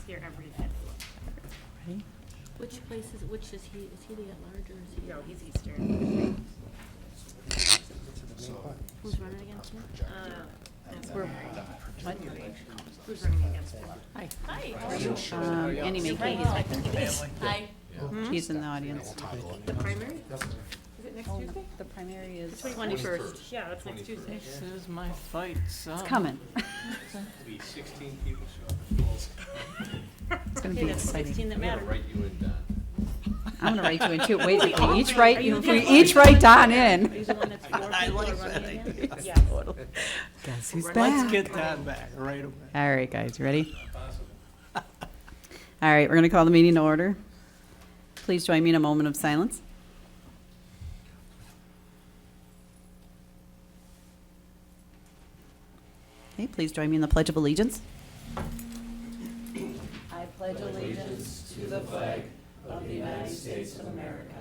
here every day. Ready? Which place is he the at-large or is he? No, he's Eastern. Who's running against him? We're, what? Who's running against him? Hi. Hi. Annie You're McKay. right, he's my family. Hi. She's in the audience. The primary? Is it next Tuesday? The primary is, 21st. Yeah, that's next Tuesday. This is my fight song. it's coming. Be 16 people show up at polls. It's gonna Okay, be that's exciting. 16 that I'm gonna matter. write you in, Don. I'm gonna write you in too. Wait, if all we each do. write, Are you if the we one each write Don in. He's the one that's four people are running again? Yeah. Guess who's Let's back? Get that back right away. All right, guys, you ready? All right, we're gonna call the meeting to order. Please join me in a moment of silence. Okay, please join me in the Pledge of Allegiance. I pledge allegiance to the flag of the United States of America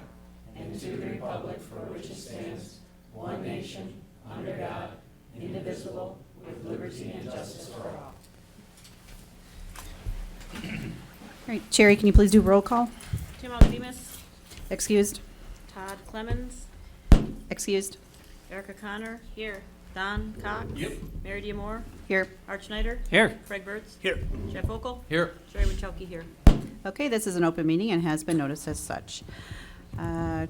and to the republic for which it stands, one nation, under God, indivisible, with liberty and justice for all. All right, Cherry, can you please do roll call? Tim Aldemus, Excused? Todd Clemens, Excused? Erica Connor, here. Don Cox. Yep. Mary Diamore, Here. Art Schneider, Here. Craig Burtz, Here. Jeff Ockel, Here. Sherry Wachowski here. Okay, this is an open meeting and has been noticed as such.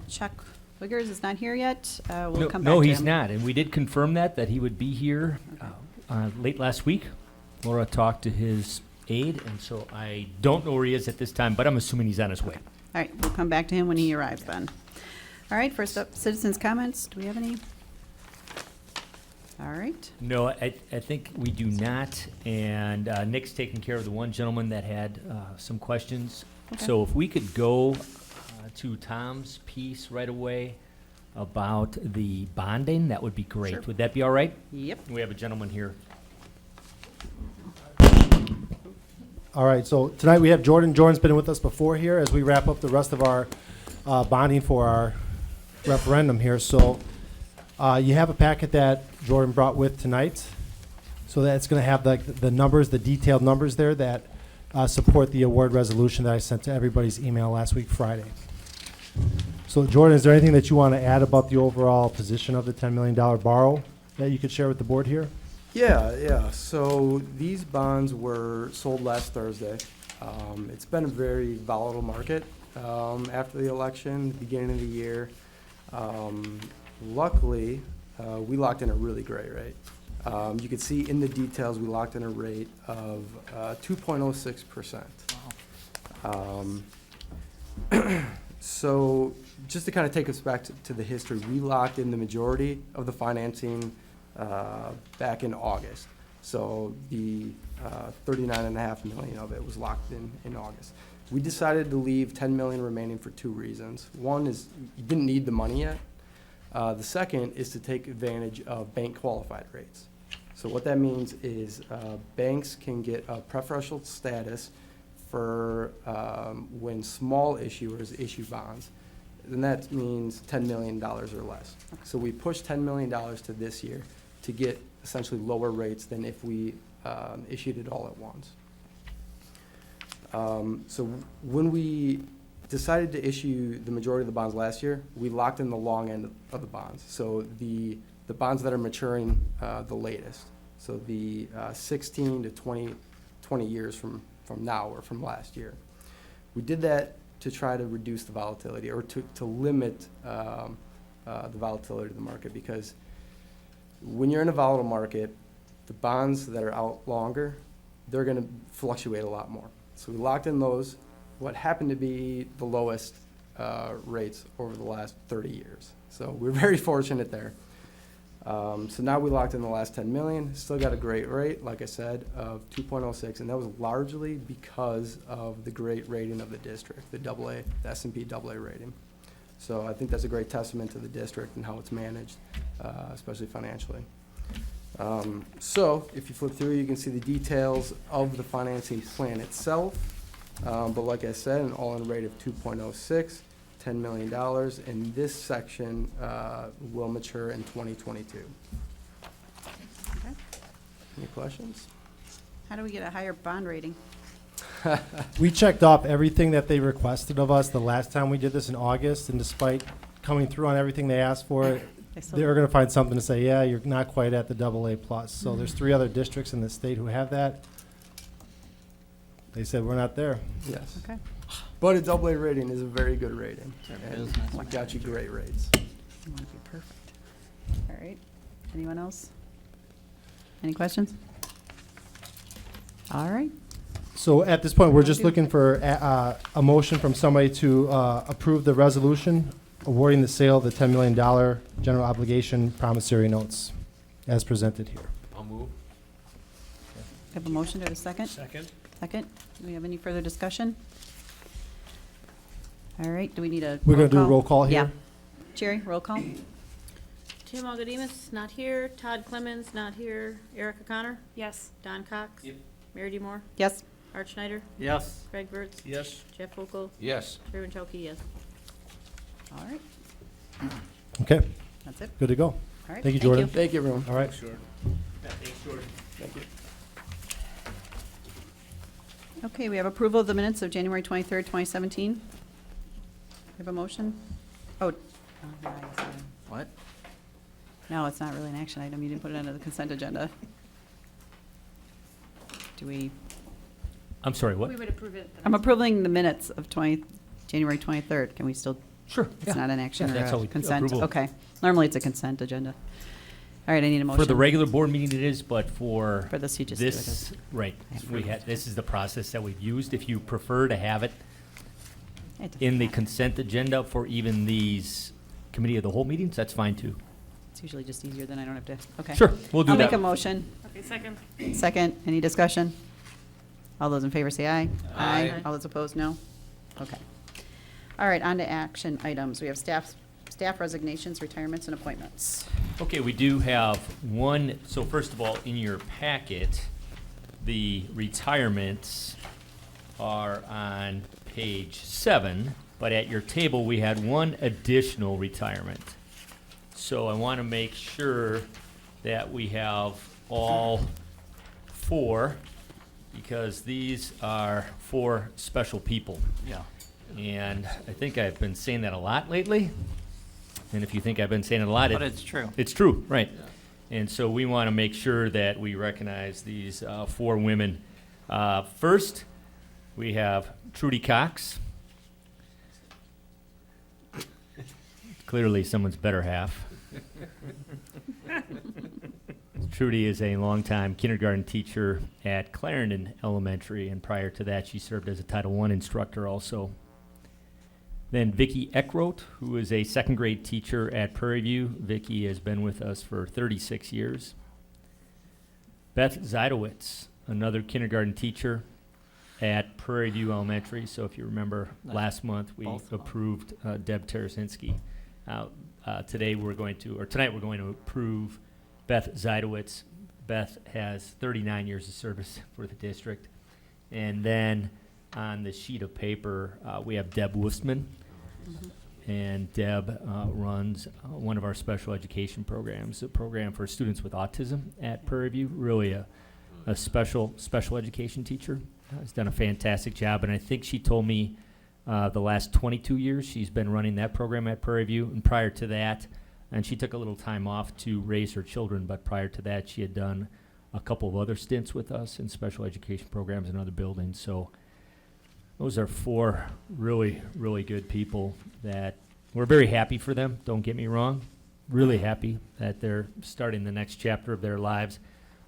Chuck Wiggers is not here yet. We'll come back to him. No, he's not, and we did confirm that he would be here late last week. Laura talked to his aide, and so I don't know where he is at this time, but I'm assuming he's on his way. All right, we'll come back to him when he arrives then. All right, first up, citizens' comments. Do we have any? All right. No, I think we do not, and Nick's taking care of the one gentleman that had some questions. Okay. So if we could go to Tom's piece right away about the bonding, that would be great. Sure. Would that be all right? Yep. We have a gentleman here. All right, so tonight we have Jordan. Jordan's been with us before here as we wrap up the rest of our bonding for our referendum here. So you have a packet that Jordan brought with tonight. So that's going to have the numbers, the detailed numbers there that support the award resolution that I sent to everybody's email last week, Friday. So Jordan, is there anything that you want to add about the overall position of the $10 million borrow that you could share with the board here? Yeah. So these bonds were sold last Thursday. It's been a very volatile market after the election, the beginning of the year. Luckily, we locked in a really great rate. You can see in the details we locked in a rate of 2.06%. So just to kind of take us back to the history, we locked in the majority of the financing back in August. So the $39.5 million of it was locked in August. We decided to leave $10 million remaining for two reasons. One is you didn't need the money yet. The second is to take advantage of bank qualified rates. So what that means is banks can get a preferential status for when small issuers issue bonds. And that means $10 million or less. So we pushed $10 million to this year to get essentially lower rates than if we issued it all at once. So when we decided to issue the majority of the bonds last year, we locked in the long end of the bonds. So the bonds that are maturing the latest. So the 16 to 20 years from now or from last year. We did that to try to reduce the volatility or to limit the volatility of the market, because when you're in a volatile market, the bonds that are out longer, they're going to fluctuate a lot more. So we locked in those, what happened to be the lowest rates over the last 30 years. So we're very fortunate there. So now we locked in the last 10 million, still got a great rate, like I said, of 2.06, and that was largely because of the great rating of the district, the AA, the S&P AA rating. So I think that's a great testament to the district and how it's managed, especially financially. So if you flip through, you can see the details of the financing plan itself. But like I said, an all-in rate of 2.06, $10 million, and this section will mature in 2022. Okay. Any questions? How do we get a higher bond rating? We checked off everything that they requested of us the last time we did this in August, and despite coming through on everything they asked for, they're gonna find something to say, yeah, you're not quite at the AA plus. So there's 3 other districts in the state who have that. They said, we're not there. Yes. Okay. But a AA rating is a very good rating. It's our And business. we got you great rates. You want to be perfect. All right. Anyone else? Any questions? All right. So at this point, we're just looking for a motion from somebody to approve the resolution awarding the sale of the $10 million general obligation promissory notes as presented here. I'll move. Have a motion to a second? Second? Second. Do we have any further discussion? All right. Do we need a? We're gonna do a roll call Yeah. here. Jerry, roll call? Tim Algedemus, not here. Todd Clemens, not here. Erica Connor, Yes. Don Cox. Yep. Mary D. Moore, Yes. Art Schneider, Yes. Craig Verts, Yes. Jeff Vogel, Yes. Terry Winchowski, yes. All right. Okay, That's it. good to go. All right. Thank you, Jordan. Thank you, everyone. All right. Sure. Thanks, Jordan. Thank you. Okay, we have approval of the minutes of January 23rd, 2017. We have a motion? Oh. What? No, it's not really an action item. You didn't put it under the consent agenda. Do we, I'm sorry, what? We would approve it. I'm approving the minutes of January 23rd. Can we still, Sure. it's not an action Yeah, or that's how a we consent? approval. Okay. Normally it's a consent agenda. All right, I need a motion. For the regular board meeting it is, but for For this, you just do it this, as. right, this is the process that we've used. If you prefer to have it It doesn't in the matter. consent agenda for even these committee of the whole meetings, that's fine too. It's usually just easier than I don't have to, okay. Sure, we'll do I'll make a that. motion. Okay, second. Second, any discussion? All those in favor say aye. Aye. All those opposed, no? Okay. All right, on to action items. We have staff resignations, retirements, and appointments. Okay, we do have one, so first of all, in your packet, the retirements are on page 7, but at your table, we had one additional retirement. So I want to make sure that we have all 4, because these are 4 special people. Yeah. And I think I've been saying that a lot lately. And if you think I've been saying it a lot, But it's true. it's true, right. And so we want to make sure that we recognize these 4 women. First, we have Trudy Cox. Clearly someone's better half. Trudy is a longtime kindergarten teacher at Clarendon Elementary, and prior to that, she served as a Title I instructor also. Then Vicki Eckroth, who is a 2nd grade teacher at Prairie View. Vicki has been with us for 36 years. Beth Zeidowitz, another kindergarten teacher at Prairie View Elementary. So if you remember, last month we Both of them. approved Deb Tarasinski. Tonight we're going to approve Beth Zeidowitz. Beth has 39 years of service for the district. And then on the sheet of paper, we have Deb Woostman. And Deb runs one of our special education programs, a program for students with autism at Prairie View. Really a special education teacher. Has done a fantastic job, and I think she told me the last 22 years she's been running that program at Prairie View. And prior to that, and she took a little time off to raise her children, but prior to that, she had done a couple of other stints with us in special education programs in other buildings. So those are 4 really, really good people that we're very happy for them. Don't get me wrong. Really happy that they're starting the next chapter of their lives,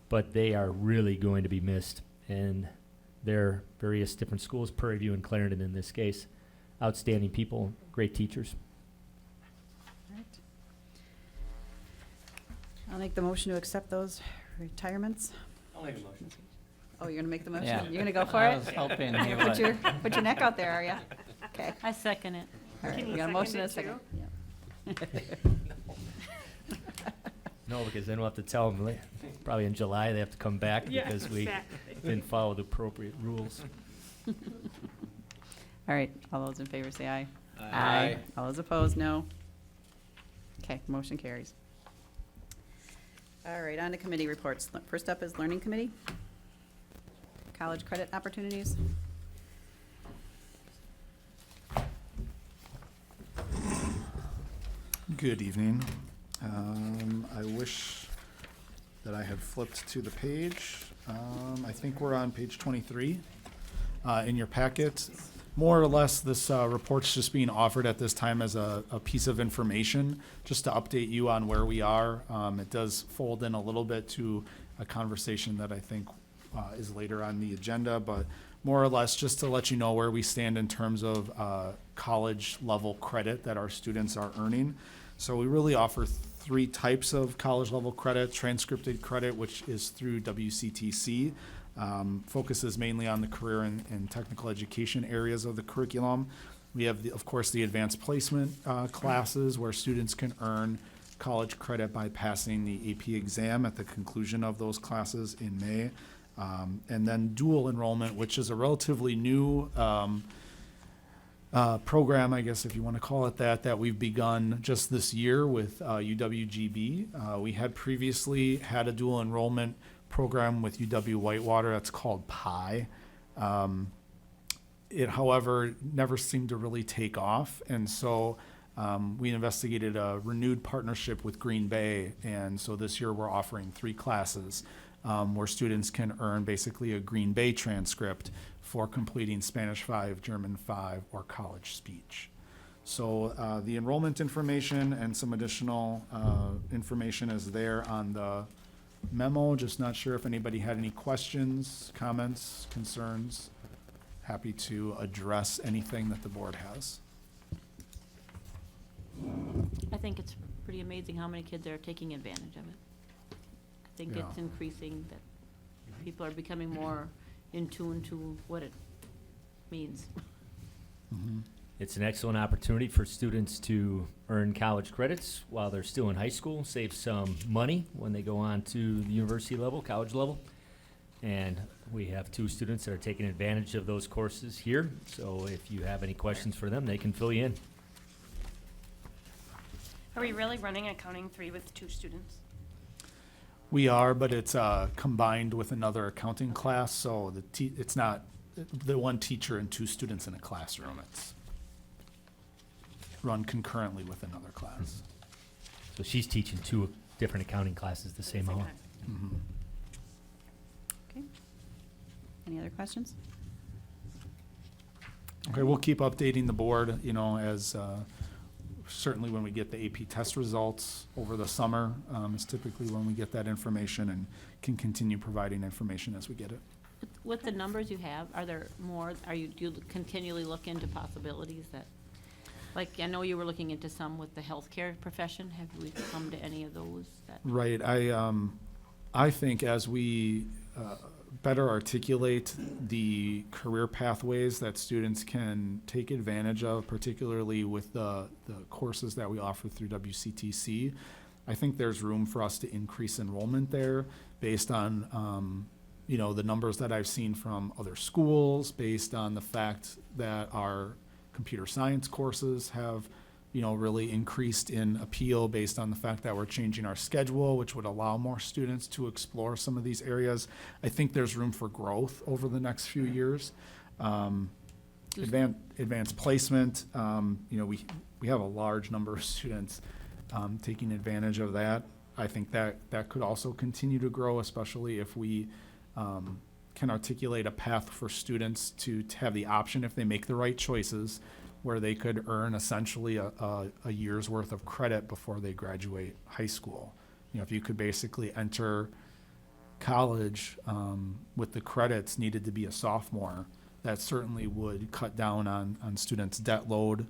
but they are really going to be missed in their various different schools, Prairie View and Clarendon in this case. Outstanding people, great teachers. All right. I'll make the motion to accept those retirements. I'll make a motion. Oh, you're gonna make the motion? Yeah. You're gonna go for I it? was hoping he Put your, would. put your neck out there, are you? Okay. I second it. All right, Can we you got a motion and a second second. it Yeah. No, because then we'll have to tell them, probably in July, they have to come back Yeah, because we exactly. didn't follow the appropriate rules. All right, all those in favor say aye. Aye. All those opposed, no. Okay, motion carries. All right, on to committee reports. First up is Learning Committee. College credit opportunities. Good evening. I wish that I had flipped to the page. I think we're on page 23 in your packet. More or less, this report's just being offered at this time as a piece of information, just to update you on where we are. It does fold in a little bit to a conversation that I think is later on the agenda, but more or less just to let you know where we stand in terms of college level credit that our students are earning. So we really offer three types of college level credit: transcripted credit, which is through WCTC, focuses mainly on the career and technical education areas of the curriculum. We have, of course, the advanced placement classes where students can earn college credit by passing the AP exam at the conclusion of those classes in May. And then dual enrollment, which is a relatively new program, I guess if you want to call it that we've begun just this year with UWGB. We had previously had a dual enrollment program with UW-Whitewater that's called PI. It, however, never seemed to really take off, and so we investigated a renewed partnership with Green Bay, and so this year we're offering 3 classes where students can earn basically a Green Bay transcript for completing Spanish 5, German 5, or college speech. So the enrollment information and some additional information is there on the memo. Just not sure if anybody had any questions, comments, concerns. Happy to address anything that the board has. I think it's pretty amazing how many kids are taking advantage of it. I think it's Yeah. increasing, that people are becoming more in tune to what it means. It's an excellent opportunity for students to earn college credits while they're still in high school, save some money when they go on to the university level, college level. And we have 2 students that are taking advantage of those courses here. So if you have any questions for them, they can fill you in. Are we really running accounting 3 with 2 students? We are, but it's combined with another accounting class, so it's not the one teacher and 2 students in a classroom. It's run concurrently with another class. So she's teaching 2 different accounting classes the same hour. Mhm. Okay. Any other questions? Okay, we'll keep updating the board, as certainly when we get the AP test results over the summer is typically when we get that information, and can continue providing information as we get it. With the numbers you have, are there more, do you continually look into possibilities that, like, I know you were looking into some with the healthcare profession. Have we come to any of those that? Right. I think as we better articulate the career pathways that students can take advantage of, particularly with the courses that we offer through WCTC, I think there's room for us to increase enrollment there based on the numbers that I've seen from other schools, based on the fact that our computer science courses have really increased in appeal based on the fact that we're changing our schedule, which would allow more students to explore some of these areas. I think there's room for growth over the next few years. Advanced placement, we have a large number of students taking advantage of that. I think that could also continue to grow, especially if we can articulate a path for students to have the option, if they make the right choices, where they could earn essentially a year's worth of credit before they graduate high school. If you could basically enter college with the credits needed to be a sophomore, that certainly would cut down on students' debt load.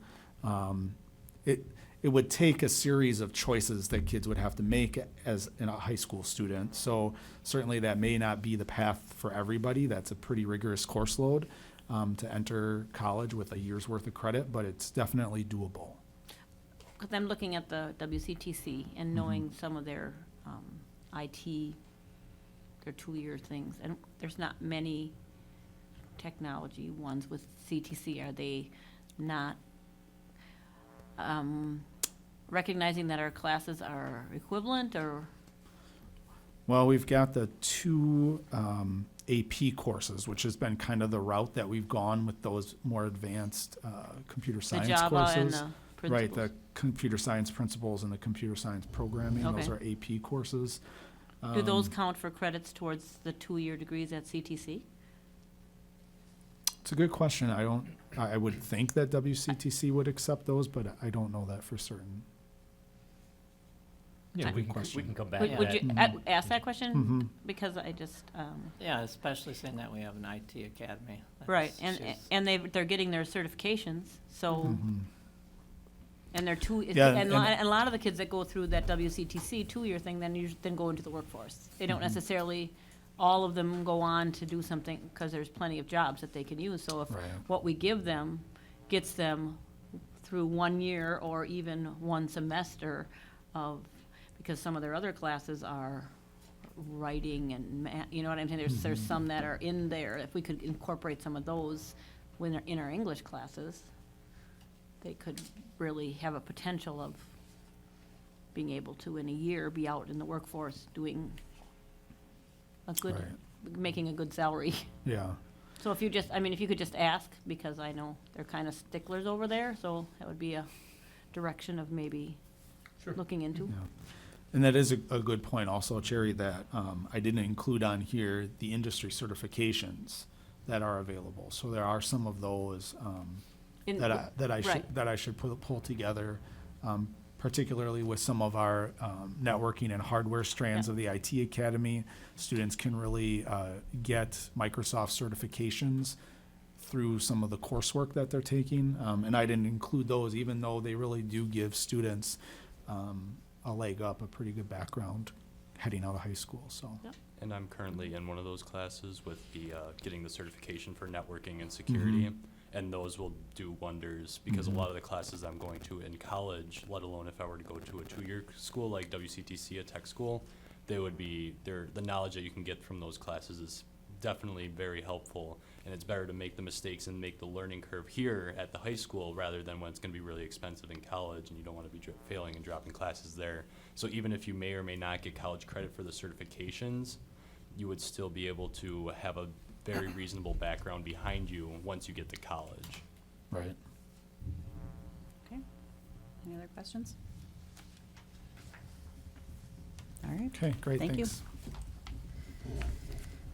It would take a series of choices that kids would have to make as a high school student. So certainly that may not be the path for everybody. That's a pretty rigorous course load to enter college with a year's worth of credit, but it's definitely doable. Because I'm looking at the WCTC and knowing some of their IT, their 2-year things, and there's not many technology ones with CTC. Are they not recognizing that our classes are equivalent, or? Well, we've got the 2 AP courses, which has been kind of the route that we've gone with those more advanced computer science The Java courses. and the Right, principles. the computer science principles and the computer science programming, those are Okay. AP courses. Do those Um, count for credits towards the 2-year degrees at CTC? It's a good question. I would think that WCTC would accept those, but I don't know that for certain. Yeah, Good we can question. come back Would to would that. you ask that question? Mhm. Because I just, Yeah, especially saying that we have an IT academy. right, That's and, just- and they're getting their certifications, so, Mhm. and they're Yeah, and and- a lot of the kids that go through that WCTC 2-year thing then go into the workforce. They don't Mhm. necessarily, all of them go on to do something, because there's plenty of jobs that they can use, so if Right. what we give them gets them through 1 year or even 1 semester of, because some of their other classes are writing and you know what I'm saying? There's Mhm. some that are in there. If we could incorporate some of those when they're in our English classes, they could really have a potential of being able to, in a year, be out in the workforce doing a good, making a good salary. Yeah. So if you just, I mean, if you could just ask, because I know they're kind of sticklers over there, so that would be a direction of maybe looking into. Yeah. And that is a good point also, Cherry, that I didn't include on here the industry certifications that are available. So there are some of those In- that I right. should pull together, particularly with some of our networking and hardware strands Yeah. of the IT Academy. Students can really get Microsoft certifications through some of the coursework that they're taking. And I didn't include those, even though they really do give students a leg up, a pretty good background heading out of high school, so. Yep. And I'm currently in one of those classes with the getting the certification for networking and security. Mhm. And those will do wonders because Mhm. a lot of the classes I'm going to in college, let alone if I were to go to a 2-year school like WCTC, a tech school, they would be, the knowledge that you can get from those classes is definitely very helpful. And it's better to make the mistakes and make the learning curve here at the high school rather than when it's going to be really expensive in college and you don't want to be failing and dropping classes there. So even if you may or may not get college credit for the certifications, you would still be able to have a very reasonable background behind you once you get to college. Right. Okay. Any other questions? All right. Okay, great, Thank you. thanks.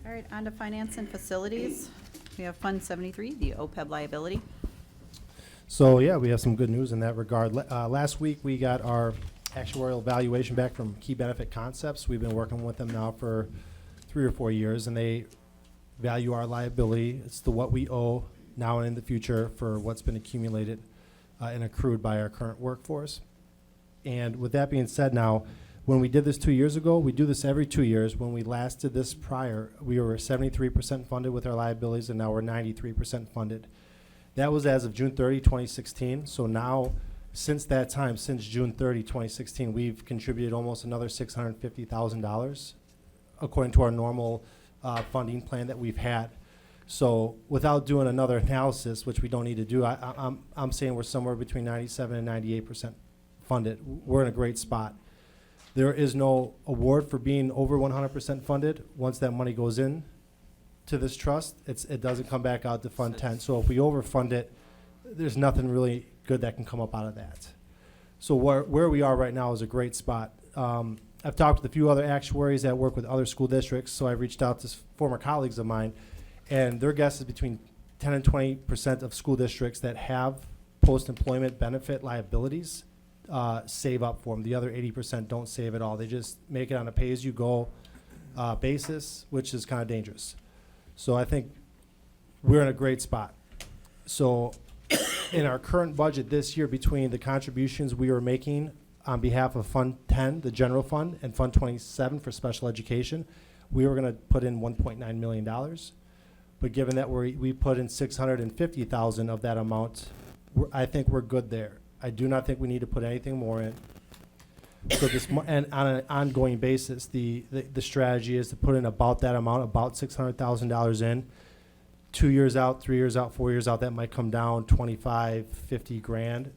All right, on to finance and facilities. We have Fund 73, the OPEB liability. So, yeah, we have some good news in that regard. Last week, we got our actuarial valuation back from Key Benefit Concepts. We've been working with them now for 3 or 4 years, and they value our liability. It's the what we owe now and in the future for what's been accumulated and accrued by our current workforce. And with that being said now, when we did this 2 years ago, we do this every 2 years. When we last did this prior, we were 73% funded with our liabilities, and now we're 93% funded. That was as of June 30, 2016. So now, since that time, since June 30, 2016, we've contributed almost another $650,000 according to our normal funding plan that we've had. So without doing another analysis, which we don't need to do, I'm saying we're somewhere between 97 and 98% funded. We're in a great spot. There is no award for being over 100% funded. Once that money goes in to this trust, it doesn't come back out to Fund 10. So if we overfund it, there's nothing really good that can come up out of that. So where we are right now is a great spot. I've talked with a few other actuaries that work with other school districts, so I reached out to former colleagues of mine, and their guess is between 10 and 20% of school districts that have post-employment benefit liabilities save up for them. The other 80% don't save at all. They just make it on a pay-as-you-go basis, which is kind of dangerous. So I think we're in a great spot. So in our current budget this year, between the contributions we are making on behalf of Fund 10, the general fund, and Fund 27 for special education, we were going to put in $1.9 million. But given that we put in $650,000 of that amount, I think we're good there. I do not think we need to put anything more in. So and on an ongoing basis, the strategy is to put in about that amount, about $600,000 in. 2 years out, 3 years out, 4 years out, that might come down 25, 50 grand.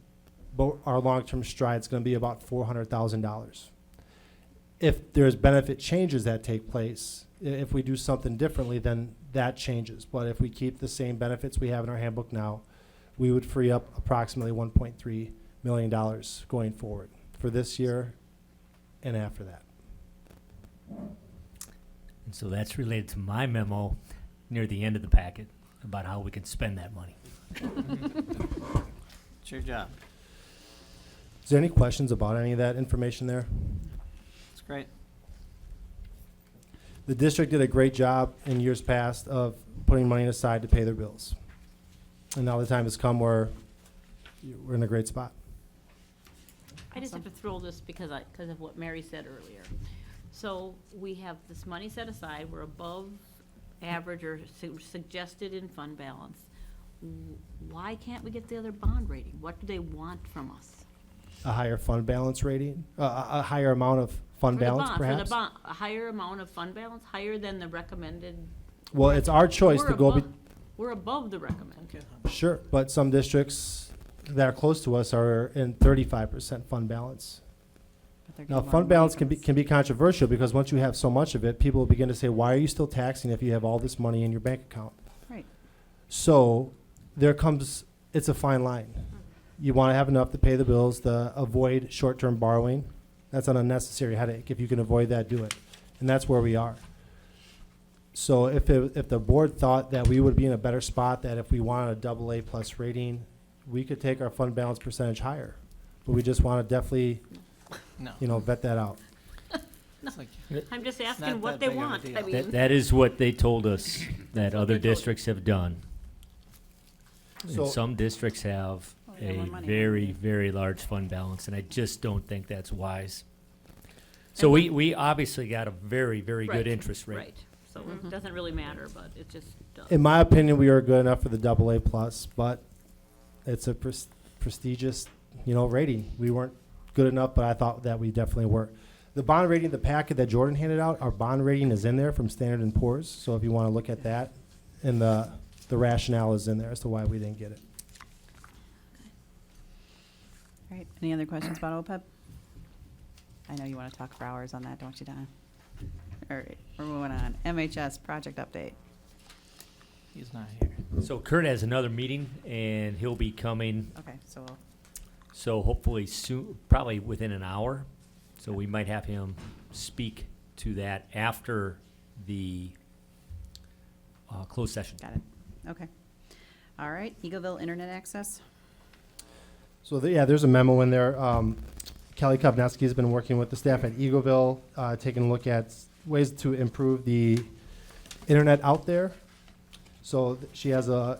But our long-term stride is going to be about $400,000. If there's benefit changes that take place, if we do something differently, then that changes. But if we keep the same benefits we have in our handbook now, we would free up approximately $1.3 million going forward for this year and after that. And so that's related to my memo near the end of the packet about how we can spend that money. It's your job. Is there any questions about any of that information there? It's great. The district did a great job in years past of putting money aside to pay their bills. And now the time has come where we're in a great spot. I just have to throw this because of what Mary said earlier. So we have this money set aside, we're above average or suggested in fund balance. Why can't we get the other bond rating? What do they want from us? A higher fund balance rating, a higher amount of fund For the balance bond- perhaps? For the bond, a higher amount of fund balance, higher than the recommended? Well, it's our choice We're to go, above- We're above the recommended. sure, but some districts that are close to us are in 35% fund balance. Now, fund balance can be controversial because once you have so much of it, people will begin to say, why are you still taxing if you have all this money in your bank account? Right. So there comes, it's a fine line. You want to have enough to pay the bills, to avoid short-term borrowing. That's an unnecessary headache. If you can avoid that, do it. And that's where we are. So if the board thought that we would be in a better spot, that if we wanted a AA plus rating, we could take our fund balance percentage higher. But we just want to definitely, No. vet that out. It's like- I'm just not asking what that they big of a want. deal. I That, mean, that is what they told us that what other they told you. districts have done. So- And some districts have Oh, they have a more money. very, very large fund balance, and I just don't think that's wise. So we obviously got a very, very good Right, interest rate. right. So it doesn't really matter, but it just does. In my opinion, we are good enough for the AA plus, but it's a prestigious, rating. We weren't good enough, but I thought that we definitely were. The bond rating, the packet that Jordan handed out, our bond rating is in there from Standard & Poor's. So if you want to look at that, and the rationale is in there as to why we didn't get it. All right, any other questions about OPEB? I know you want to talk for hours on that, don't you, Donna? All right, we're moving on. MHS project update. He's not here. So Kurt has another meeting, and he'll be coming, Okay, so so hopefully soon, probably within an hour. So we might have him speak to that after the closed session. got it. Okay. All right, Eagleville Internet Access. So, there's a memo in there. Kelly Kovnetsky's been working with the staff at Eagleville, taking a look at ways to improve the internet out there. So she has a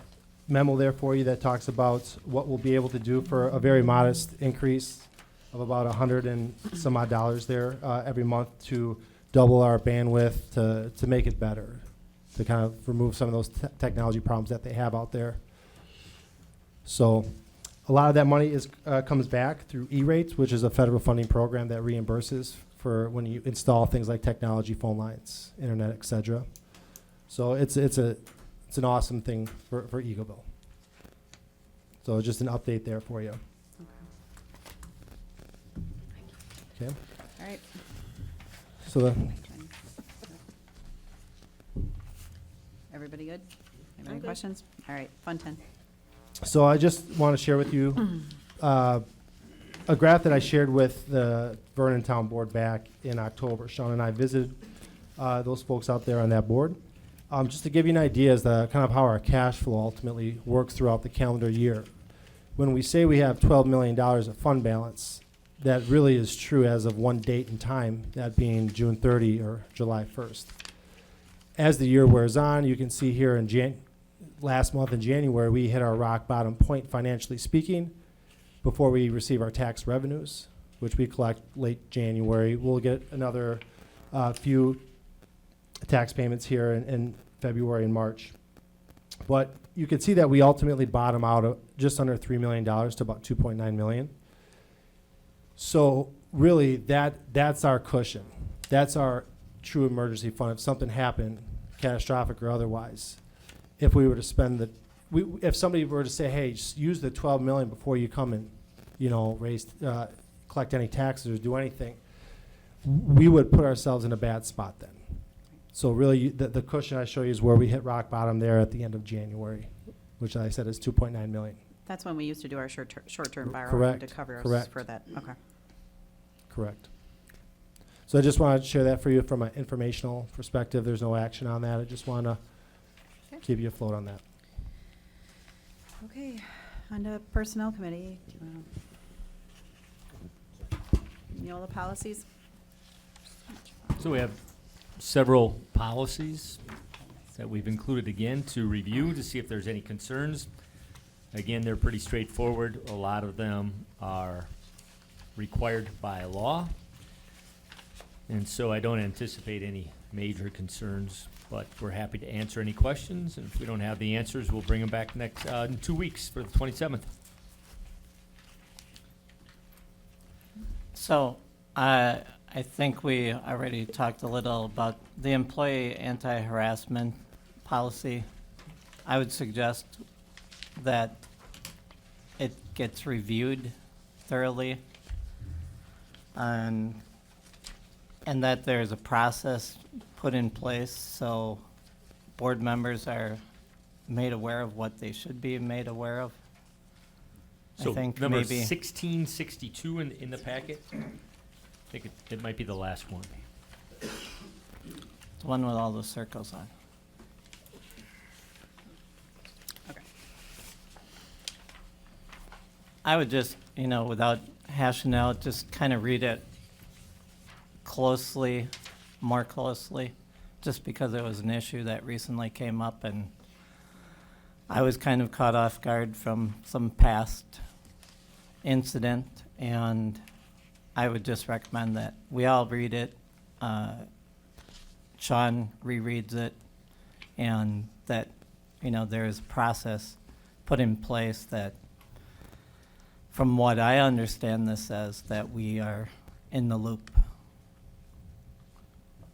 memo there for you that talks about what we'll be able to do for a very modest increase of about $100 and some odd there every month to double our bandwidth to make it better, to kind of remove some of those technology problems that they have out there. So a lot of that money comes back through E-rates, which is a federal funding program that reimburses for when you install things like technology, phone lines, internet, et cetera. So it's an awesome thing for Eagleville. So just an update there for you. Okay. All right. So the, Everybody good? I'm Any good. questions? All right, Fund 10. So I just want to share with you a graph that I shared with the Vernon Town Board back in October. Sean and I visited those folks out there on that board. Just to give you an idea as to kind of how our cash flow ultimately works throughout the calendar year. When we say we have $12 million of fund balance, that really is true as of one date and time, that being June 30 or July 1st. As the year wears on, you can see here in last month in January, we hit our rock bottom point financially speaking before we receive our tax revenues, which we collect late January. We'll get another few tax payments here in February and March. But you can see that we ultimately bottom out of just under $3 million to about $2.9 million. So really, that's our cushion. That's our true emergency fund if something happened, catastrophic or otherwise. If we were to spend if somebody were to say, hey, just use the $12 million before you come and, collect any taxes or do anything, we would put ourselves in a bad spot then. So really, the cushion I show you is where we hit rock bottom there at the end of January, which I said is $2.9 million. That's when we used to do our short-term borrowing Correct, to cover us correct. for that, okay. Correct. So I just wanted to share that for you from an informational perspective. There's no action on that. I just want to Okay. keep you afloat on that. Okay, on to Personnel Committee. Do you know the policies? So we have several policies that we've included again to review to see if there's any concerns. Again, they're pretty straightforward. A lot of them are required by law. And so I don't anticipate any major concerns, but we're happy to answer any questions. And if we don't have the answers, we'll bring them back next, in 2 weeks for the 27th. So, I think we already talked a little about the employee anti-harassment policy. I would suggest that it gets reviewed thoroughly and that there's a process put in place so board members are made aware of what they should be made aware of. I So think number maybe 1662 in the packet, I think it might be the last one. the one with all the circles on. Okay. I would just, without hashing out, just kind of read it closely, more closely, just because it was an issue that recently came up and I was kind of caught off guard from some past incident, and I would just recommend that we all read it. Sean rereads it, and that, there is a process put in place that, from what I understand this as, that we are in the loop.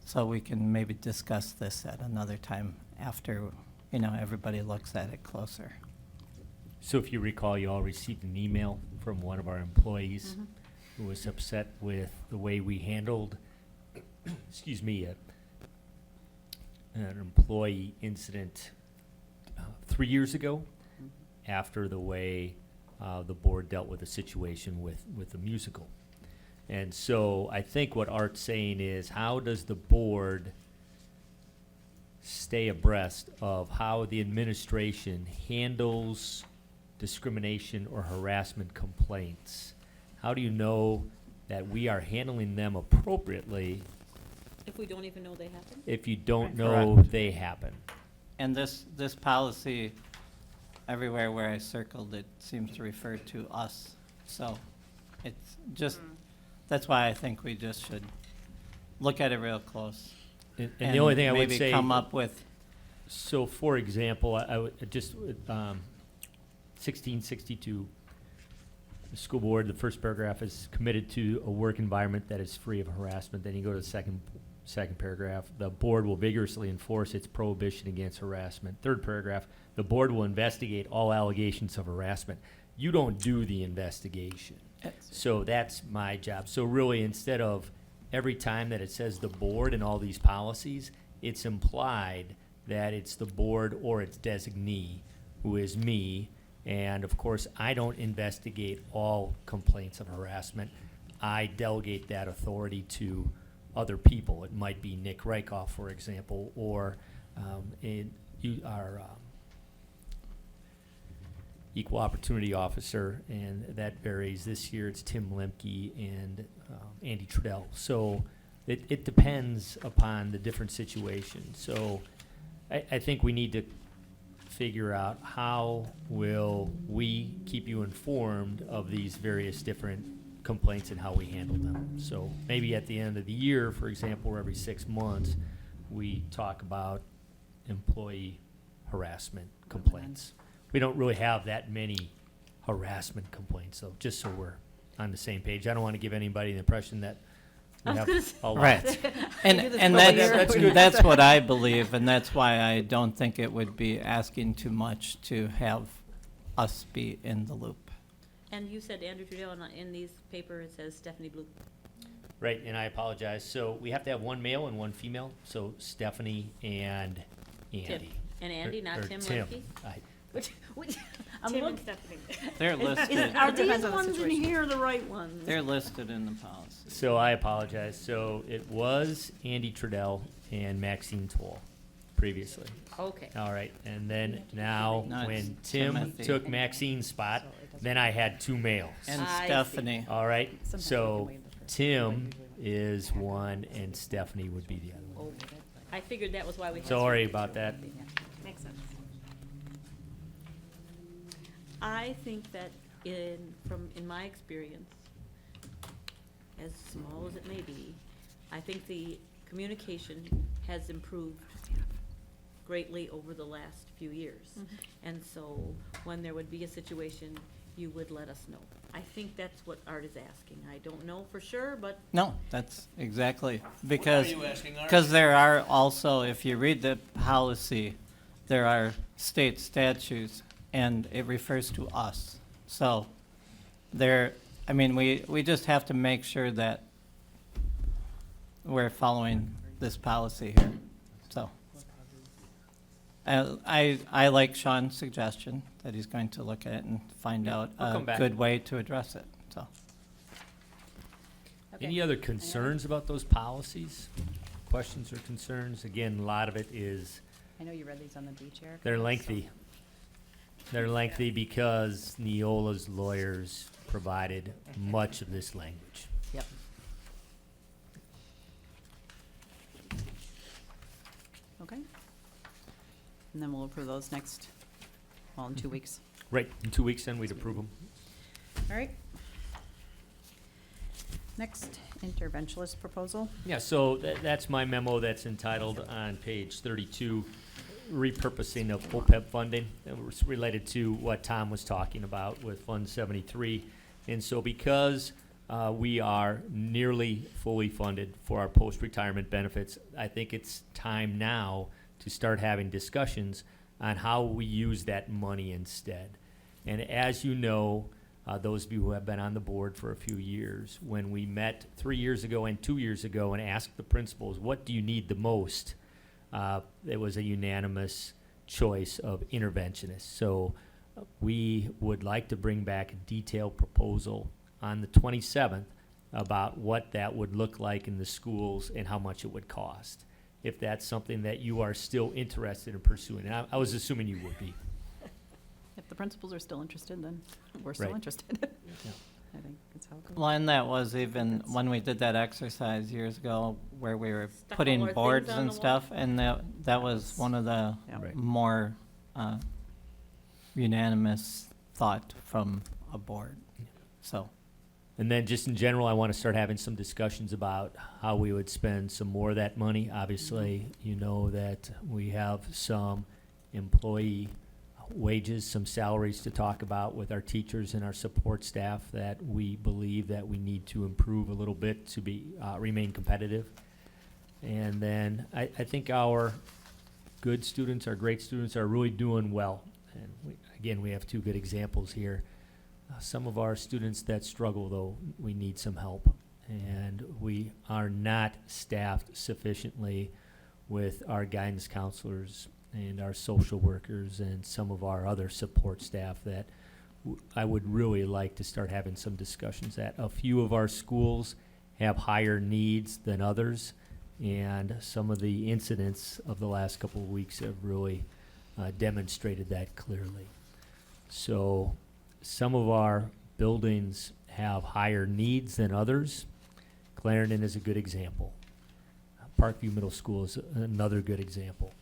So we can maybe discuss this at another time after, everybody looks at it closer. So if you recall, you all received an email from one of our employees who was upset with the way we handled, excuse me, an employee incident 3 years ago after the way the board dealt with a situation with the musical. And so I think what Art's saying is, how does the board stay abreast of how the administration handles discrimination or harassment complaints? How do you know that we are handling them appropriately If we don't even know they happen? if you don't Right. know Correct. they happen? And this policy, everywhere where I circled it, seems to refer to us. So it's just, that's why I think we just should look at it real close. And the only thing I would maybe say, come up with, so for example, I would just, 1662, the school board, the first paragraph is committed to a work environment that is free of harassment. Then you go to the second paragraph, the board will vigorously enforce its prohibition against harassment. Third paragraph, the board will investigate all allegations of harassment. You don't do the investigation. So that's my job. So really, instead of every time that it says the board in all these policies, it's implied that it's the board or its designee, who is me. And of course, I don't investigate all complaints of harassment. I delegate that authority to other people. It might be Nick Rykoff, for example, or our equal opportunity officer, and that varies. This year it's Tim Lemke and Andy Trudell. So it depends upon the different situations. So I think we need to figure out how will we keep you informed of these various different complaints and how we handle them. So maybe at the end of the year, for example, or every 6 months, we talk about employee harassment complaints. We don't really have that many harassment complaints, though, just so we're on the same page. I don't want to give anybody the impression that we I was have gonna say- a lot. right. And do this and for a that's year. that's what I believe, and that's why I don't think it would be asking too much to have us be in the loop. And you said Andrew Trudell, and in these paper it says Stephanie Blue. Right, and I apologize. So we have to have one male and one female, so Stephanie and Andy. And Andy, not Or Tim Tim. Lemke? I- Which, I'm Tim and look- Stephanie. They're listed, Are these Depends on the ones in situation. here the right ones? they're listed in the policy. So I apologize. So it was Andy Trudell and Maxine Toll previously. Okay. All right, and then now No, it's when Tim Timothy. took Maxine's spot, then I had two males. And I see. Stephanie. All right, so Tim is one and Stephanie would be the other one. Oh, I figured that was why we had. Sorry about that. Makes sense. I think that in my experience, as small as it may be, I think the communication has improved greatly over the last few years. And so when there would be a situation, you would let us know. I think that's what Art is asking. I don't know for sure, but No, that's exactly, because there are also, if you read the policy, there are state statutes, and it refers to us. So there, I mean, we just have to make sure that we're following this policy here, so. I like Sean's suggestion that he's going to look at it and find out I'll a come back. good way to address it, so. Any other concerns about those policies? Questions or concerns? Again, a lot of it is, I know you read these on the beach, Eric. they're lengthy. They're lengthy because Neola's lawyers provided much of this language. Yep. Okay. And then we'll approve those next, well, in 2 weeks. Right, in 2 weeks then we'd approve them. All right. Next, interventionist proposal. Yeah, so that's my memo that's entitled on page 32, repurposing of OPEB funding. It was related to what Tom was talking about with Fund 73. And so because we are nearly fully funded for our post-retirement benefits, I think it's time now to start having discussions on how we use that money instead. And as you know, those of you who have been on the board for a few years, when we met 3 years ago and 2 years ago and asked the principals, what do you need the most? It was a unanimous choice of interventionists. So we would like to bring back a detailed proposal on the 27th about what that would look like in the schools and how much it would cost. If that's something that you are still interested in pursuing. And I was assuming you would be. If the principals are still interested, then we're still Right. interested. Yeah. I think that's how it goes. Well, and that was even when we did that exercise years ago where we were Stuck all putting our things boards on and the wall. stuff, and that was one of the Yeah. Right. more unanimous thought from a board, so. And then just in general, I want to start having some discussions about how we would spend some more of that money. Obviously, you know that we have some employee wages, some salaries to talk about with our teachers and our support staff that we believe that we need to improve a little bit to be, remain competitive. And then I think our good students, our great students are really doing well. And again, we have two good examples here. Some of our students that struggle, though, we need some help. And we are not staffed sufficiently with our guidance counselors and our social workers and some of our other support staff that I would really like to start having some discussions at. A few of our schools have higher needs than others, and some of the incidents of the last couple of weeks have really demonstrated that clearly. So some of our buildings have higher needs than others. Clarendon is a good example. Parkview Middle School is another good example.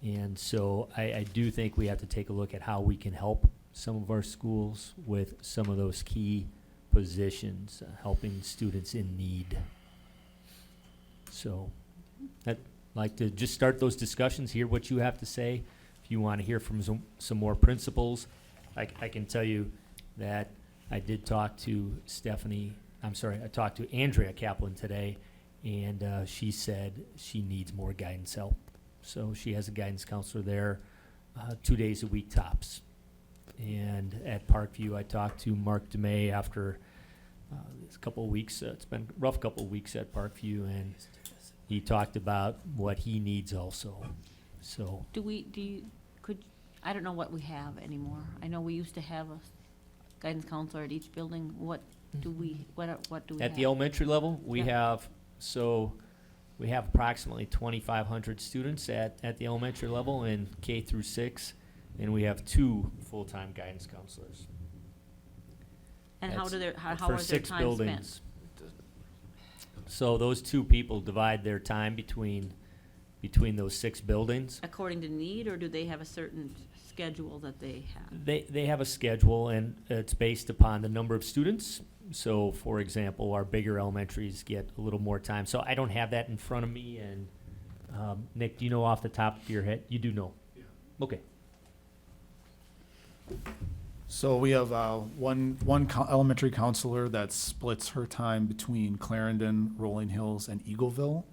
And so I do think we have to take a look at how we can help some of our schools with some of those key positions, helping students in need. So I'd like to just start those discussions, hear what you have to say. If you want to hear from some more principals, I can tell you that I did talk to I talked to Andrea Kaplan today, and she said she needs more guidance help. So she has a guidance counselor there 2 days a week tops. And at Parkview, I talked to Mark DeMay after this couple of weeks. It's been a rough couple of weeks at Parkview, and he talked about what he needs also. So could I don't know what we have anymore. I know we used to have a guidance counselor at each building. What do we, what do we have? At the elementary level, we Yeah. we have approximately 2,500 students at the elementary level in K through 6, and we have 2 full-time guidance counselors. And how That's do their, how for is their 6 time buildings. spent? So those 2 people divide their time between those 6 buildings. According to need, or do they have a certain schedule that they have? They have a schedule, and it's based upon the number of students. So, for example, our bigger elementaries get a little more time. So I don't have that in front of me, and Nick, do you know off the top of your head? You do know? Yeah. Okay. So we have one elementary counselor that splits her time between Clarendon, Rolling Hills, and Eagleville.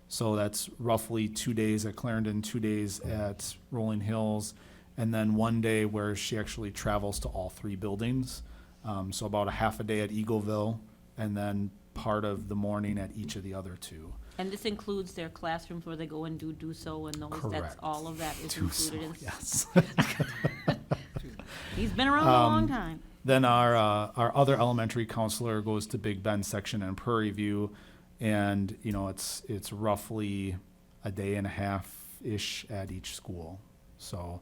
So that's roughly 2 days at Clarendon, 2 days at Rolling Hills, and then 1 day where she actually travels to all 3 buildings. So about a half a day at Eagleville, and then part of the morning at each of the other 2. And this includes their classrooms where they go and do so and those, that's Correct. all of that is Do so, included in? yes. He's been around a long time. Then our other elementary counselor goes to Big Bend section and Prairie View, and you know it's roughly a day and a half ish at each school. So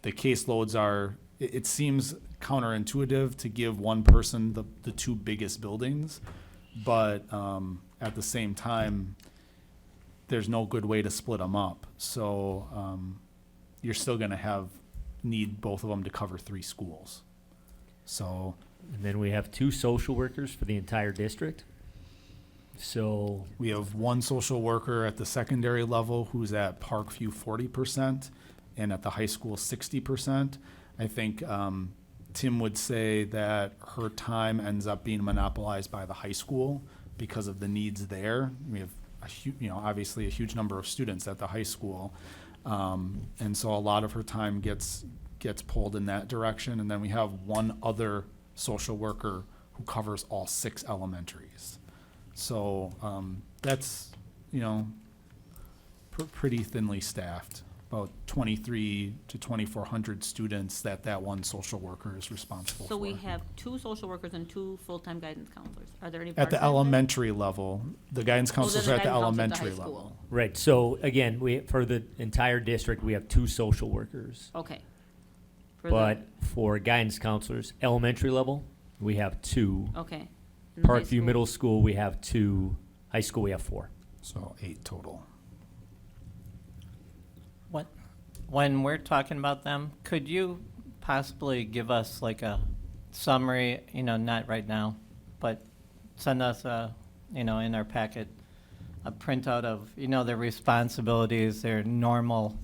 the caseloads are. It seems counterintuitive to give one person the 2 biggest buildings, but at the same time, there's no good way to split them up. So you're still going to need both of them to cover 3 schools. So And then we have 2 social workers for the entire district. So we have 1 social worker at the secondary level who's at Parkview 40% and at the high school 60%. I think Tim would say that her time ends up being monopolized by the high school because of the needs there. We have obviously a huge number of students at the high school. And so a lot of her time gets pulled in that direction. And then we have 1 other social worker who covers all 6 elementaries. So that's, pretty thinly staffed. About 23 to 2,400 students that 1 social worker is responsible for. So we have 2 social workers and 2 full-time guidance counselors. Are there any At part-time? the elementary level, the guidance counselors the are at the guidance counselors at the elementary high school. level. right. So again, for the entire district, we have 2 social workers. Okay. For the- But for guidance counselors, elementary level, we have 2. Okay. In the high Parkview school? Middle School, we have 2. High school, we have 4. So 8 total. When we're talking about them, could you possibly give us like a summary, not right now, but send us in our packet, a printout of, their responsibilities, their normal,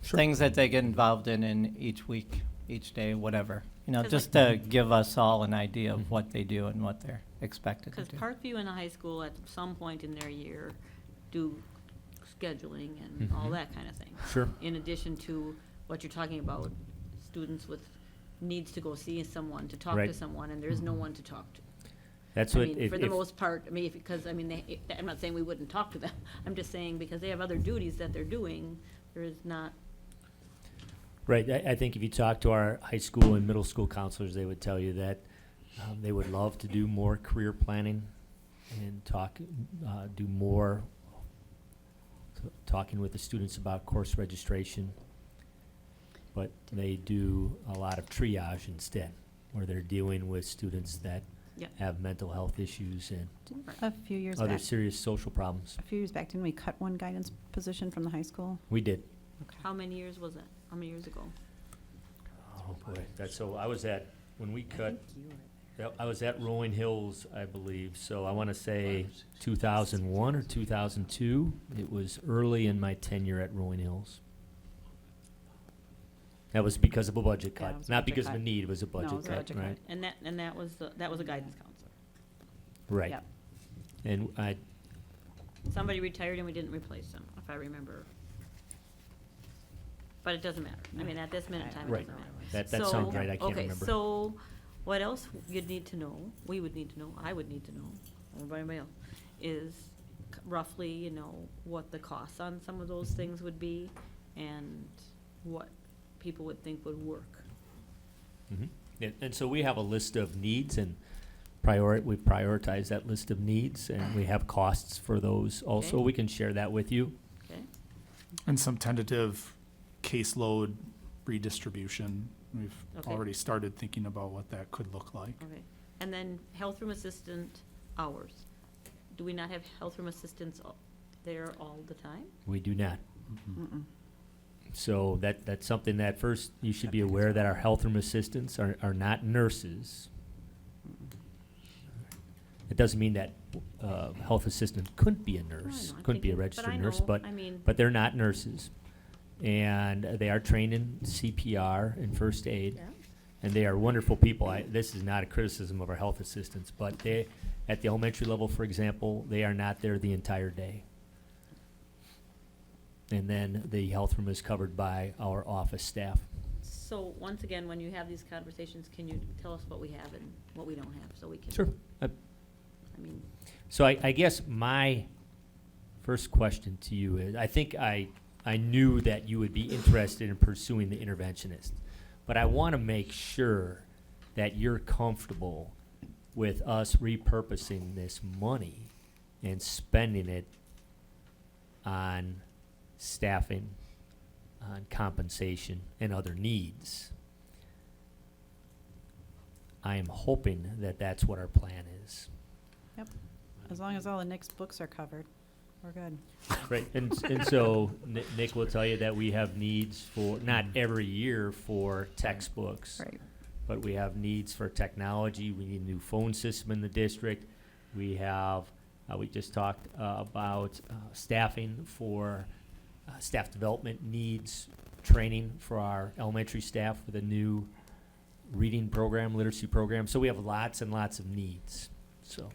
things that they get involved in each week, each day, whatever. 'Cause Just to give us all an idea of what they do and what they're expected to Because do. Parkview and the high school at some point in their year do scheduling and all Mhm. that kind of thing. Sure. In addition to what you're talking about, students with needs to go see someone, to talk to Right. someone, and there's no one to talk to. That's I what, mean, for the most part, I'm not saying we wouldn't talk to them. I'm just saying because they have other duties that they're doing, there is not, right. I think if you talk to our high school and middle school counselors, they would tell you that they would love to do more career planning and do more talking with the students about course registration. But they do a lot of triage instead, where they're dealing with students that Yep. have mental health issues and A few years other back, serious social problems. didn't we cut 1 guidance position from the high school? We did. how many years was that? How many years ago? Oh, boy. I was when we cut, I was at Rolling Hills, I believe, so I want to say 2001 or 2002. It was early in my tenure at Rolling Hills. That was because of a budget Yeah, it cut, was a not budget because of a cut. need, it was a No, it budget was a cut, budget cut. right? And that was a guidance counselor. Right. Yep. And Somebody retired and we didn't replace them, if I remember. But it doesn't matter. I mean, at this minute in time, it Right. doesn't matter. that So- sounds right, I can't remember. Okay, so what else you'd need to know, we would need to know, I would need to know, everybody else, is roughly, what the costs on some of those things would be, and what people would think would work. And so we have a list of needs, and we prioritize that list of needs, and we have costs for those also. Okay. We can share that with you. Okay? And some tentative caseload redistribution. We've Okay. already started thinking about what that could look like. Okay. And then health room assistant hours. Do we not have health room assistants there all the time? We do not. Mm-mm. So that's something that first you should be aware that our health room assistants are not nurses. It doesn't mean that health assistant couldn't be a nurse, I'm couldn't be a thinking- registered I nurse, know, but I mean, they're not nurses. And they are trained in CPR and first aid, yeah. and they are wonderful people. This is not a criticism of our health assistants, but at the elementary level, for example, they are not there the entire day. And then the health room is covered by our office staff. So once again, when you have these conversations, can you tell us what we have and what we don't have, so we can? Sure. I mean, So I guess my first question to you is, I think I knew that you would be interested in pursuing the interventionist, but I want to make sure that you're comfortable with us repurposing this money and spending it on staffing, on compensation, and other needs. I am hoping that that's what our plan is. As long as all the Nick's books are covered, we're good. Right, and so Nick will tell you that we have needs for, not every year for textbooks, Right. but we have needs for technology. We need a new phone system in the district. We have, we just talked about staffing for staff development needs, training for our elementary staff with a new reading program, literacy program. So we have lots and lots of needs. So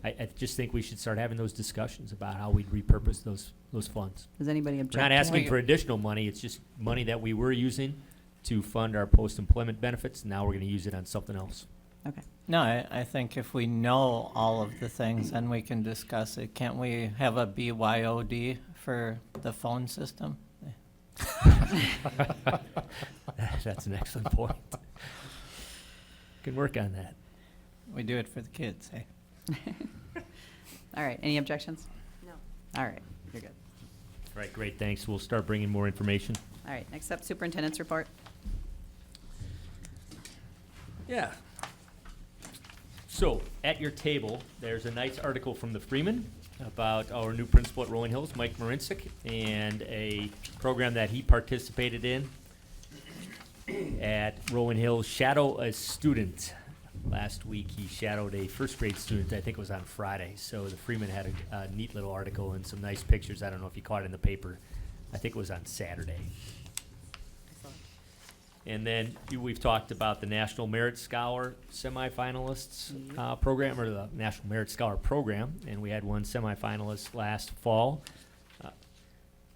Okay. I just think we should start having those discussions about how we'd repurpose those funds. Does anybody object? We're not to asking that? for additional money, it's just money that we were using to fund our post-employment benefits, now we're gonna use it on something else. Okay. No, I think if we know all of the things, then we can discuss it. Can't we have a BYOD for the phone system? That's an excellent point. Can work on that. We do it for the kids, eh? All right, any objections? No. All right, you're good. All right, great, thanks, we'll start bringing more information. All right, next up, superintendent's report. Yeah. So, at your table, there's a nice article from the Freeman about our new principal at Rolling Hills, Mike Marincic, and a program that he participated in at Rolling Hills, Shadow a Student. Last week, he shadowed a first grade student, I think it was on Friday. So the Freeman had a neat little article and some nice pictures. I don't know if you caught it in the paper. I think it was on Saturday. And then we've talked about the National Merit Scholar semifinalists program, or the National Merit Scholar program, and we had one semifinalist last fall,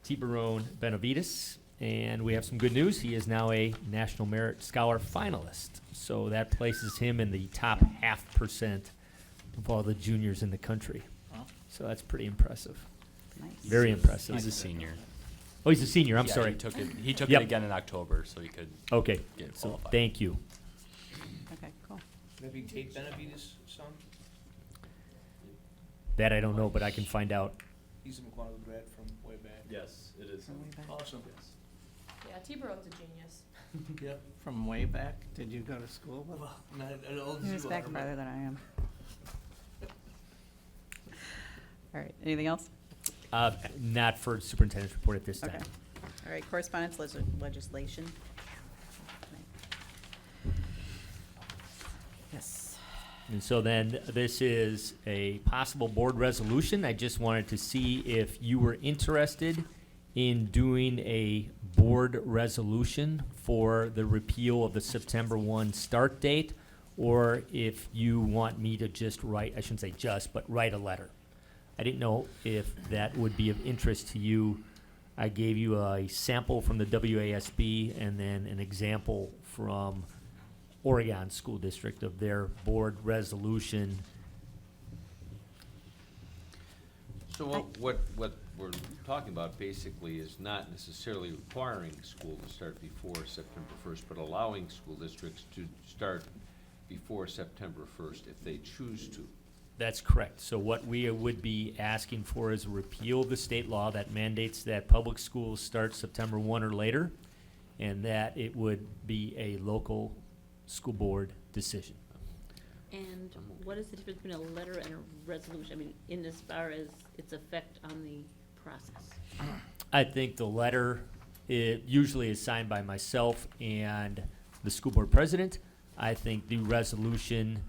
Tiburon Benavides, and we have some good news. He is now a National Merit Scholar finalist, so that places him in the top 0.5% of all the juniors in the country. Wow. So that's pretty impressive, Nice. very impressive. He's a senior. Oh, he's a senior, I'm Yeah, sorry. He took Yep. it again in October, so he could Okay, get so qualified. thank you. Okay, cool. Maybe Tate Benavides' son? That I don't know, but I can find out. He's a McQuarrie grad from way back. Yes, it is. From way back. Awesome. Yeah, T-Brown's a genius. Yep. From way back, did you go to school with? Well, not as old He as was you back are, farther than I am. All right, anything else? Not for superintendent's report at this time. Okay. All right, correspondence legislation. Yes. And so then this is a possible board resolution. I just wanted to see if you were interested in doing a board resolution for the repeal of the September 1 start date, or if you want me to just write, I shouldn't say just, but write a letter. I didn't know if that would be of interest to you. I gave you a sample from the WASB and then an example from Oregon School District of their board resolution. So what we're talking about basically is not necessarily requiring school to start before September 1st, but allowing school districts to start before September 1st if they choose to. That's correct. So what we would be asking for is a repeal of the state law that mandates that public schools start September 1 or later, and that it would be a local school board decision. And what is the difference between a letter and a resolution? I mean, in as far as its effect on the process? I think the letter, it usually is signed by myself and the school board president. I think the resolution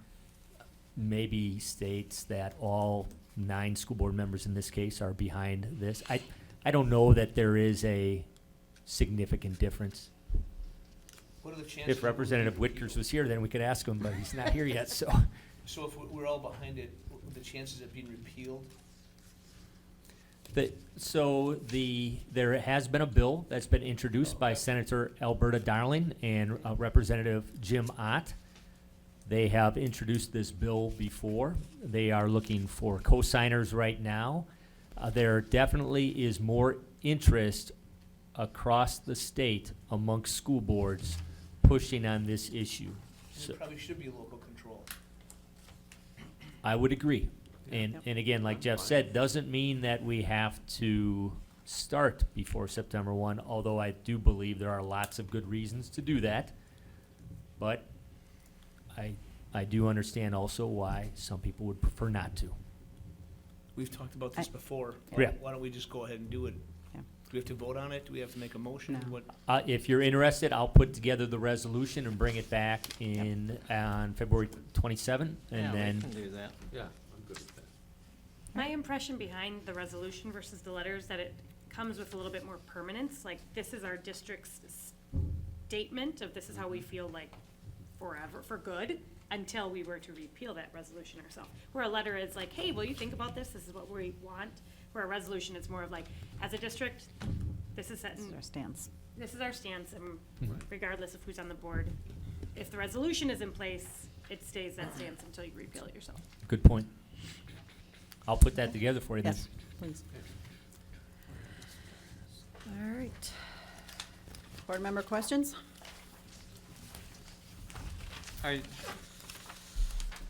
maybe states that all 9 school board members in this case are behind this. I don't know that there is a significant difference. What are the chances? If Representative Whitkers was here, then we could ask him, but he's not here yet, so. So if we're all behind it, what are the chances of being repealed? There has been a bill that's been introduced by Senator Alberta Darling and Representative Jim Ott. They have introduced this bill before. They are looking for co-signers right now. There definitely is more interest across the state amongst school boards pushing on this issue. And So it probably should be local control. I would agree. And again, like Jeff said, doesn't mean that we have to start before September 1, although I do believe there are lots of good reasons to do that. But I do understand also why some people would prefer not to. We've talked about this before. Yeah. Why don't we just go ahead and do it? Yeah. Do we have to vote on it? Do we have to make a motion? No. What? If you're interested, I'll put together the resolution and bring it back on February 27, Yeah, and we then can do that. Yeah, I'm good with that. My impression behind the resolution versus the letter is that it comes with a little bit more permanence, like this is our district's statement of this is how we feel like forever, for good, until we were to repeal that resolution ourselves. Where a letter is like, hey, will you think about this? This is what we want. Where a resolution is more of like, as a district, this is set This is in, our stance. this is our stance, and regardless of who's on the board, if the resolution is in place, it stays that stance until you repeal it yourself. good point. I'll put that together for you then. Yes, please. All right. Board member questions? Are What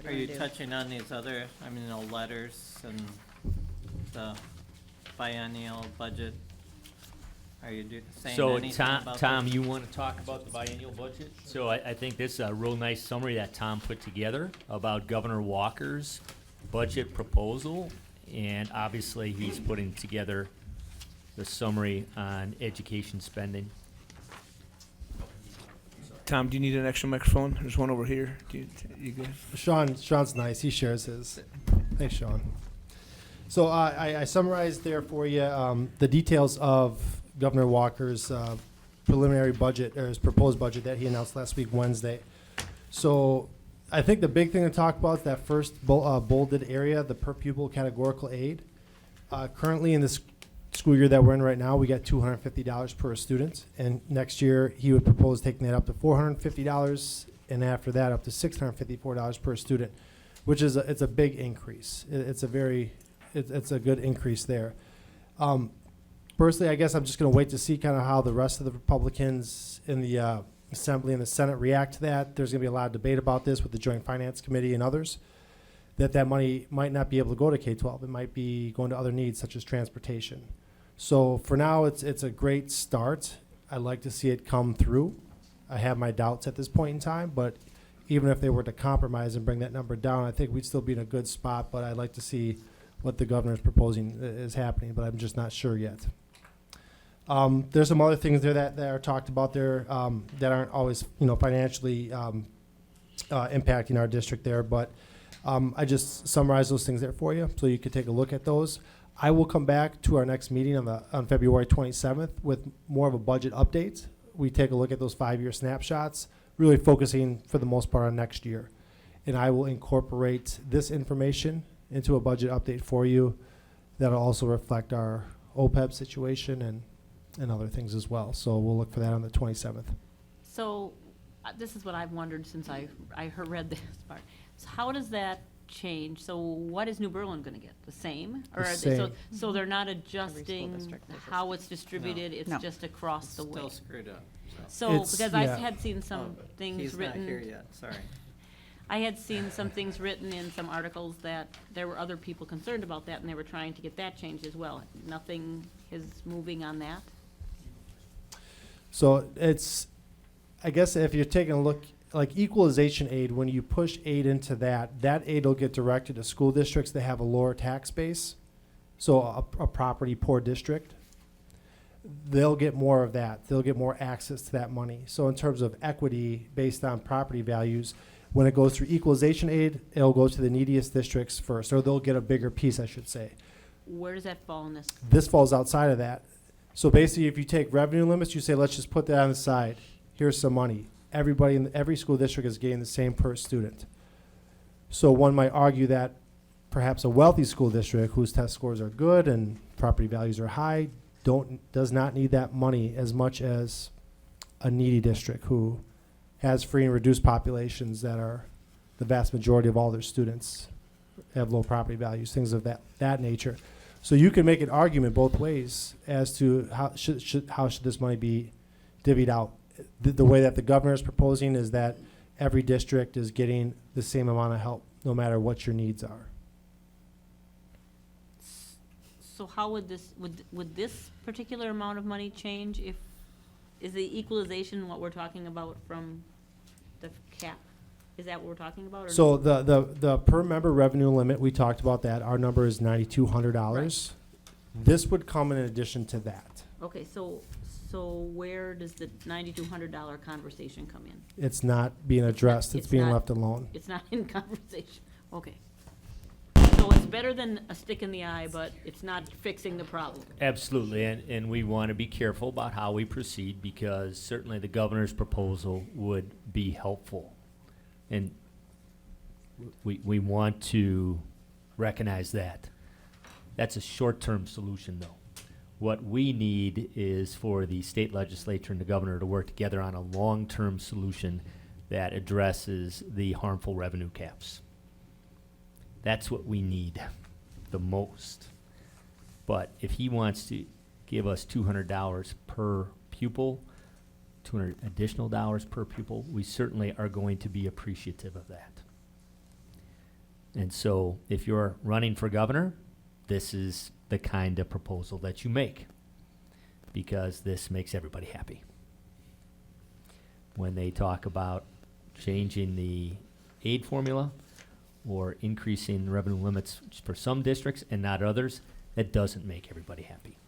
do are you you wanna do? touching on these other, I mean, the letters and the biennial budget? Are you saying So anything about Tom, this? you want to talk about the biennial budget? So I think this is a real nice summary that Tom put together about Governor Walker's budget proposal. And obviously, he's putting together the summary on education spending. Tom, do you need an extra microphone? There's one over here. You good? Sean's nice. He shares his. Thanks, Sean. So I summarized there for you the details of Governor Walker's preliminary budget, or his proposed budget that he announced last week, Wednesday. So I think the big thing to talk about is that first bolded area, the per pupil categorical aid. Currently in this school year that we're in right now, we get $250 per student. And next year, he would propose taking that up to $450, and after that, up to $654 per student, which is it's a big increase. It's a good increase there. Personally, I guess I'm just going to wait to see kind of how the rest of the Republicans in the Assembly and the Senate react to that. There's going to be a lot of debate about this with the Joint Finance Committee and others, that money might not be able to go to K-12. It might be going to other needs such as transportation. So for now, it's a great start. I'd like to see it come through. I have my doubts at this point in time, but even if they were to compromise and bring that number down, I think we'd still be in a good spot, but I'd like to see what the governor's proposing is happening, but I'm just not sure yet. There's some other things there that are talked about there that aren't always, financially impacting our district there, but I just summarized those things there for you, so you could take a look at those. I will come back to our next meeting on February 27th with more of a budget update. We take a look at those 5-year snapshots, really focusing for the most part on next year. And I will incorporate this information into a budget update for you that'll also reflect our OPEB situation and other things as well. So we'll look for that on the 27th. So, this is what I've wondered since I read this part. So how does that change, so what is New Berlin gonna get? The same? Or The are they, so, same. so they're not adjusting district differs. how it's distributed, it's No. just across the way? Still screwed up. So, It's- because I yeah. had seen some things He's not here written, yet, sorry. I had seen some things written in some articles that there were other people concerned about that, and they were trying to get that changed as well. Nothing is moving on that? So it's, I guess if you're taking a look, like equalization aid, when you push aid into that, that aid will get directed to school districts that have a lower tax base. So a property poor district, they'll get more of that. They'll get more access to that money. So in terms of equity based on property values, when it goes through equalization aid, it'll go to the neediest districts first, or they'll get a bigger piece, I should say. Where does that fall in this? This falls outside of that. So basically, if you take revenue limits, you say, let's just put that on the side. Here's some money. Everybody in every school district is getting the same per student. So one might argue that perhaps a wealthy school district whose test scores are good and property values are high does not need that money as much as a needy district who has free and reduced populations that are the vast majority of all their students have low property values, things of that nature. So you can make an argument both ways as to how should this money be divvied out. The way that the governor is proposing is that every district is getting the same amount of help, no matter what your needs are. So how would this, would this particular amount of money change if, is the equalization what we're talking about from the cap? Is that what we're talking about? Or So the per member revenue limit, we talked about that. Our number is $9,200. This would come in addition to that. Okay, so where does the $9,200 conversation come in? It's not being addressed. It's it's being not- left alone. It's not in conversation, okay. So it's better than a stick in the eye, but it's not fixing the problem. Absolutely, and we want to be careful about how we proceed, because certainly the governor's proposal would be helpful. And we want to recognize that. That's a short-term solution, though. What we need is for the state legislature and the governor to work together on a long-term solution that addresses the harmful revenue caps. That's what we need the most. But if he wants to give us $200 per pupil, $200 additional dollars per pupil, we certainly are going to be appreciative of that. And so if you're running for governor, this is the kind of proposal that you make, because this makes everybody happy. When they talk about changing the aid formula or increasing revenue limits for some districts and not others, that doesn't make everybody happy.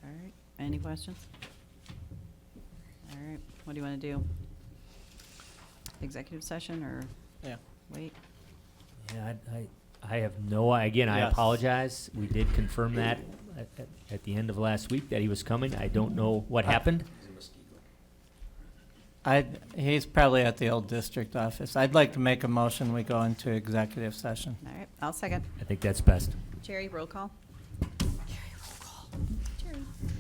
All right, any questions? All right, what do you want to do? Executive session or Yeah. wait? Yeah, I have no, again, I Yes. apologize. We did confirm that at the end of last week that he was coming. I don't know what happened. He's probably at the old district office. I'd like to make a motion, we go into executive session. All right, I'll second. I think that's best. Jerry, roll call.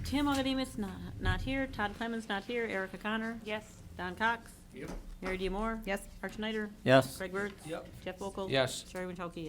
Tim Algedemus, not here. Todd Clemens, not here. Erica Connor. Yes. Don Cox. Yep. Mary D. Moore. Yes. Art Schneider. Yes? Craig Wirtz. Yep. Jeff Volkel. Yes. Sherry Wintowski,